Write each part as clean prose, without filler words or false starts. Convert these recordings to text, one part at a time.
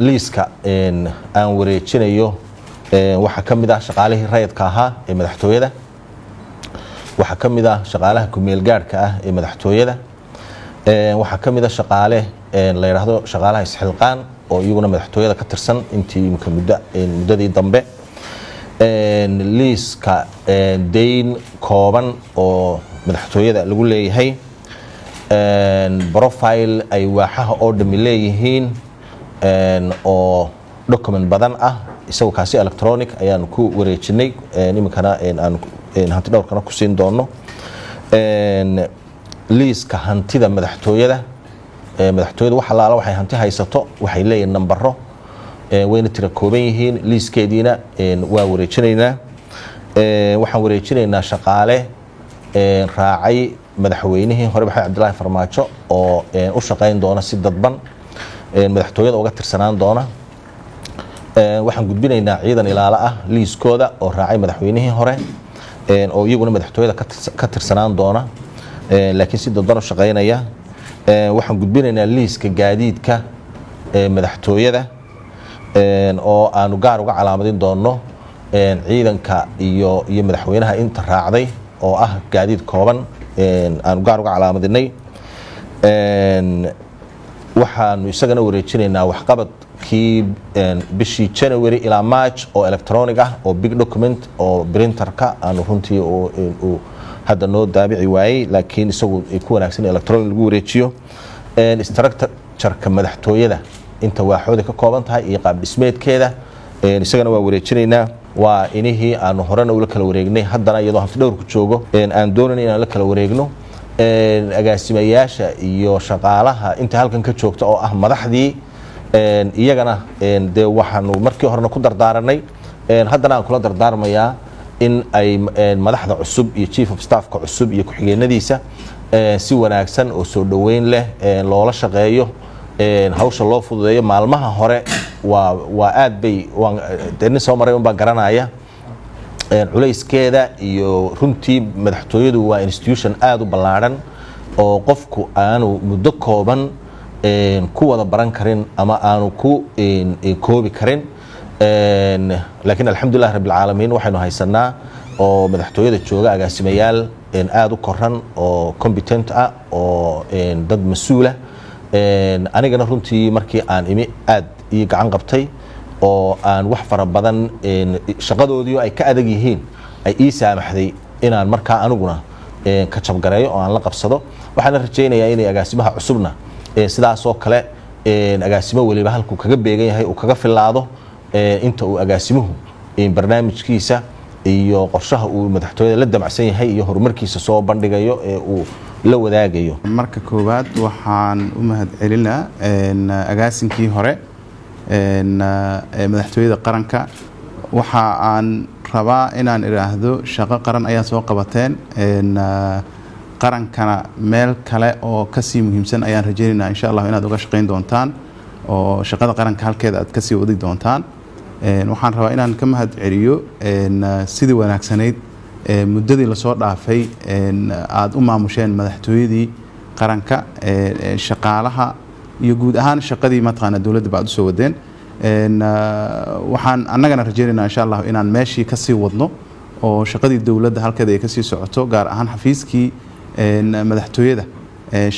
liiska aan wareejinayo waxa kamid ah shaqaalihii rayidka ahaa ee madaxtooyada waxa kamid ah shaqaalaha kumeel gaarka ah ee madaxtooyada waxa kamid ah shaqaale la yiraahdo shaqaalaha isxilqaan oo iyaguna madaxtooyada ka tirsan intii muddadii dambe liiska deyn kooban oo madaxtooyada lagu leeyahay profile ay waaxaha oo dhami leeyihiin oo document badan ah isagoo kaasi electronic ayaan ku wareejinay iminkana aan hanti dhowrkana ku siin doono liiska hantida madaxtooyada waxa laala waxay hanti haysato waxay leeyihiin nambaro wayna tira kooban yihiin liiskeediina waa wareejinaynaa waxaan wareejinaynaa shaqaale raacay madaxweynihii hore Maxamed Cabdilaahi Farmaajo oo u shaqeyn doona si dadban madaxtooyada uga tirsanaan doona waxaan gudbinaynaa ciidan ilaalo ah liiskooda oo raacay madaxweynihii hore oo iyaguna madaxtooyada ka tirsanaan doona laakiin si dadban u shaqeynaya waxaan gudbinaynaa liiska gaadiidka madaxtooyada oo aanu gaar uga calaamadin doono ciidanka iyo madaxweynaha inta raacday oo ah gaadiid kooban aanu gaar uga calaamadinay waxaanu isagana wareejinaynaa waxqabadkii bishii January ilaa March oo electronic ah oo big document oo printerka aanu runtii oo hadda noo daabici waayay laakiin isagu ay ku wanaagsan electronic lagu wareejiyo structure-ka madaxtooyada inta waaxooda ka kooban tahay iyo qaab dhismeedkeeda isagana waa wareejinaynaa waa inihii aanu horena ula kala wareegnay haddana iyadoo hanti dhowrku joogo aan doonayn inaan la kala wareegno agaasimayaasha iyo shaqaalaha inta halkan ka joogta oo ah madaxdii iyagana dee waxaanu markii horena ku dardaaranay haddana aan kula dardaarmayaa in ay madaxda cusub iyo chief of staffka cusub iyo ku-xigeenadiisa si wanaagsan oo soo dhaweyn leh loola shaqeeyo hawsha loo fududeeyo maalmaha hore waa aad bay nin soo maray unbaa garanaya culayskeeda iyo runtii madaxtooyadu waa institution aad u ballaaran oo qofku aanu muddo kooban ku wada baran karin ama aanu ku koobi karin laakiin alxamdulilah rabbil caalamiin waxaynu haysanaa oo madaxtooyada jooga agaasimayaal aad u koran oo competent ah oo dad mas'uula anigana runtii markii aan imi aad ii gacan qabtay oo aan wax fara badan shaqadoodii ay ka adag yihiin ay ii saamaxday inaan markaa aniguna ka jabgareeyo oo aan la qabsado waxaan rajaynayaa inay agaasimaha cusubna sidaas oo kale agaasimo waliba halku kaga beegan yahay uu kaga filaado inta uu agaasimuhu barnaamijkiisa iyo qorshaha uu madaxtooyada la damacsan yahay iyo horumarkiisa soo bandhigayo ee uu la wadaagayo marka koowaad waxaan u mahadcelinaa agaasinkii hore madaxtooyada qaranka waxa aan rabaa inaan iraahdo shaqo qaran ayaa soo qabateen qarankana meel kale oo kasii muhiimsan ayaan rajaynaynaa insha Allah inaad uga shaqeyn doontaan oo shaqada qaranka halkeeda aad kasii wadi doontaan waxaan rabaa inaan ka mahadceliyo sidii wanaagsanayd muddadii la soo dhaafay aad u maamusheen madaxtooyadii qaranka shaqaalaha iyo guud ahaan shaqadii mataqaana dawladda baad u soo wadeen waxaan annagana rajaynaynaa insha Allah inaan meeshii ka sii wadno oo shaqadii dawladda halkeeda ay ka sii socoto gaar ahaan xafiiskii madaxtooyada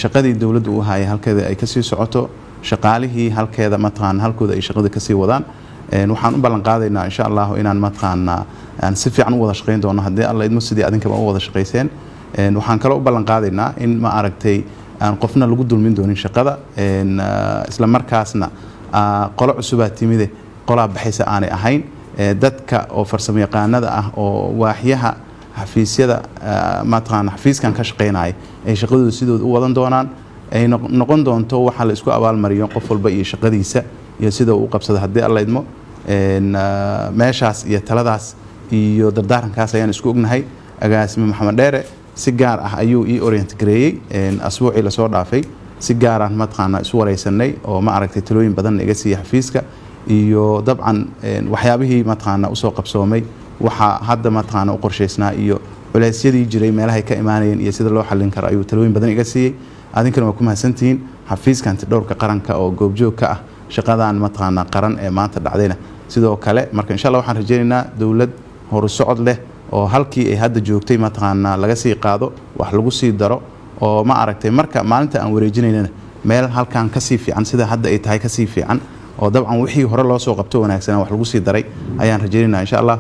shaqadii dawladda u hayay halkeeda ay ka sii socoto shaqaalihii halkeeda mataqaana halkooda ay shaqada ka sii wadaan waxaan u ballan qaadaynaa insha Allah inaan mataqaana aan si fiican u wada shaqeyn doono haddii alla idmo sidii adinkaba u wada shaqeyseen waxaan kale u ballan qaadaynaa in ma aragtay aan qofna lagu dulmin doonin shaqada isla markaasna qolo cusubaa timide qolaa baxaysa aanay ahayn dadka oo farsamo yaqaanada ah oo waaxyaha xafiisyada mataqaana xafiiskan ka shaqeynaya ay shaqadooda sidooda u wadan doonaan ay noqon doonto waxa la isku abaalmariyo qof walba iyo shaqadiisa iyo sida uu qabsado haddii alla idmo meeshaas iyo taladaas iyo dardaarankaas ayaan isku ognahay agaasime Maxamed Dheere si gaar ah ayuu ii orient gareeyay asbuucii la soo dhaafay si gaar ah mataqaana isu wareysanay oo ma aragtay talooyin badan iga siiyay xafiiska iyo dabcan waxyaabihii mataqaana u soo qabsoomay waxa hadda mataqaana u qorsheysnaa iyo culeysyadii jiray meelaha ka imaanayeen iyo sida loo xallin karo ayuu talooyin badan iga siiyay adinkana waa ku mahadsantihiin xafiiska hanti dhowrka qaranka oo goobjoog ka ah shaqadan mataqaanaa qaran ee maanta dhacdayna sidoo kale marka insha Allah waxaan rajaynaynaa dawlad horu socod leh oo halkii ay hadda joogtay mataqaanaa laga sii qaado wax lagu sii daro oo ma aragtay marka maalinta aan wareejinaynana meel halkan ka sii fiican sida hadda ay tahay ka sii fiican oo dabcan wixii hore loo soo qabto wanaagsan wax lagu sii daray ayaan rajaynaynaa insha Allah